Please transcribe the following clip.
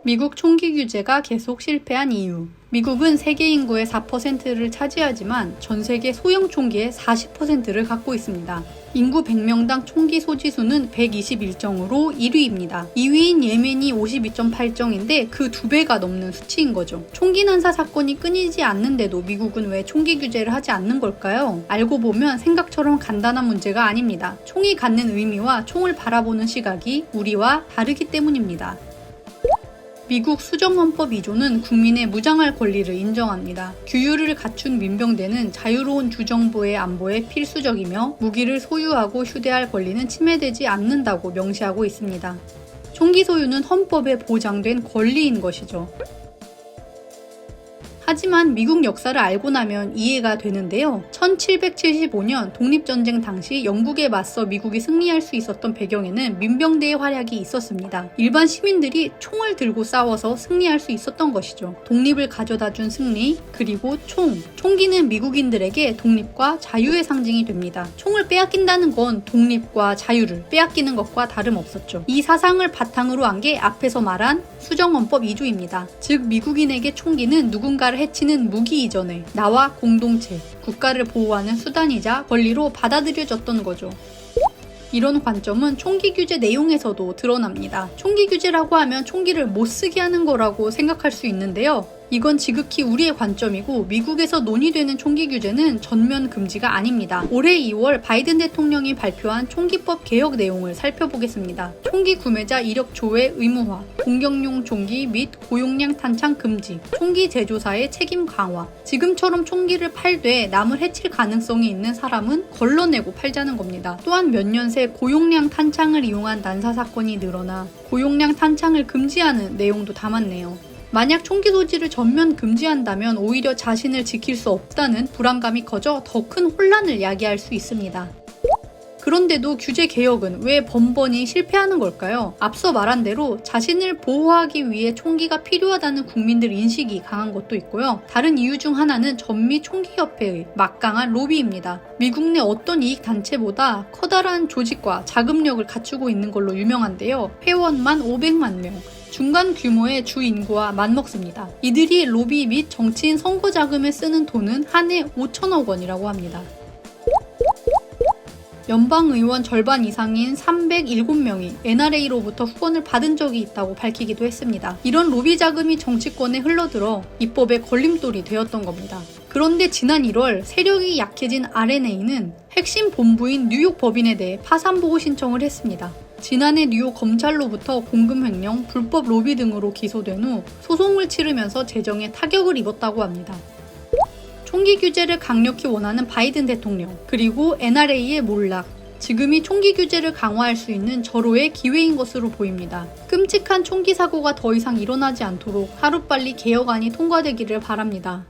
미국 총기 규제가 계속 실패한 이유. 미국은 세계 인구의 4%를 차지하지만 전 세계 소형 총기의 40%를 갖고 있습니다. 인구 100명당 총기 소지수는 121정으로 1위입니다. 2위인 예멘이 52.8정인데 그 2배가 넘는 수치인 거죠. 총기 난사 사건이 끊이지 않는데도 미국은 왜 총기 규제를 하지 않는 걸까요? 알고 보면 생각처럼 간단한 문제가 아닙니다. 총이 갖는 의미와 총을 바라보는 시각이 우리와 다르기 때문입니다. 미국 수정헌법 2조는 국민의 무장할 권리를 인정합니다. 규율을 갖춘 민병대는 자유로운 주정부의 안보에 필수적이며 무기를 소유하고 휴대할 권리는 침해되지 않는다고 명시하고 있습니다. 총기 소유는 헌법에 보장된 권리인 것이죠. 하지만 미국 역사를 알고 나면 이해가 되는데요. 1775년 독립전쟁 당시 영국에 맞서 미국이 승리할 수 있었던 배경에는 민병대의 활약이 있었습니다. 일반 시민들이 총을 들고 싸워서 승리할 수 있었던 것이죠. 독립을 가져다준 승리, 그리고 총기는 미국인들에게 독립과 자유의 상징이 됩니다. 총을 빼앗긴다는 건 독립과 자유를 빼앗기는 것과 다름없었죠. 이 사상을 바탕으로 한 게 앞에서 말한 수정헌법 2조입니다. 즉 미국인에게 총기는 누군가를 해치는 무기 이전에 나와 공동체, 국가를 보호하는 수단이자 권리로 받아들여졌던 거죠. 이런 관점은 총기 규제 내용에서도 드러납니다. 총기 규제라고 하면 총기를 못 쓰게 하는 거라고 생각할 수 있는데요. 이건 지극히 우리의 관점이고 미국에서 논의되는 총기 규제는 전면 금지가 아닙니다. 올해 2월 바이든 대통령이 발표한 총기법 개혁 내용을 살펴보겠습니다. 총기 구매자 이력 조회 의무화, 공격용 총기 및 고용량 탄창 금지, 총기 제조사의 책임 강화. 지금처럼 총기를 팔되 남을 해칠 가능성이 있는 사람은 걸러내고 팔자는 겁니다. 또한 몇 년 새 고용량 탄창을 이용한 난사 사건이 늘어나 고용량 탄창을 금지하는 내용도 담았네요. 만약 총기 소지를 전면 금지한다면 오히려 자신을 지킬 수 없다는 불안감이 커져 더 큰 혼란을 야기할 수 있습니다. 그런데도 규제 개혁은 왜 번번이 실패하는 걸까요? 앞서 말한 대로 자신을 보호하기 위해 총기가 필요하다는 국민들 인식이 강한 것도 있고요. 다른 이유 중 하나는 전미 총기협회의 막강한 로비입니다. 미국 내 어떤 이익단체보다 커다란 조직과 자금력을 갖추고 있는 걸로 유명한데요. 회원만 500만 명. 중간 규모의 주 인구와 맞먹습니다. 이들이 로비 및 정치인 선거 자금에 쓰는 돈은 한 해 5천억 원이라고 합니다. 연방의원 절반 이상인 307명이 NRA로부터 후원을 받은 적이 있다고 밝히기도 했습니다. 이런 로비 자금이 정치권에 흘러들어 입법에 걸림돌이 되었던 겁니다. 그런데 지난 1월 세력이 약해진 RNA는 핵심 본부인 뉴욕 법인에 대해 파산보고 신청을 했습니다. 지난해 뉴욕 검찰로부터 공금 횡령, 불법 로비 등으로 기소된 후 소송을 치르면서 재정에 타격을 입었다고 합니다. 총기 규제를 강력히 원하는 바이든 대통령, 그리고 NRA의 몰락, 지금이 총기 규제를 강화할 수 있는 절호의 기회인 것으로 보입니다. 끔찍한 총기 사고가 더 이상 일어나지 않도록 하루빨리 개혁안이 통과되기를 바랍니다.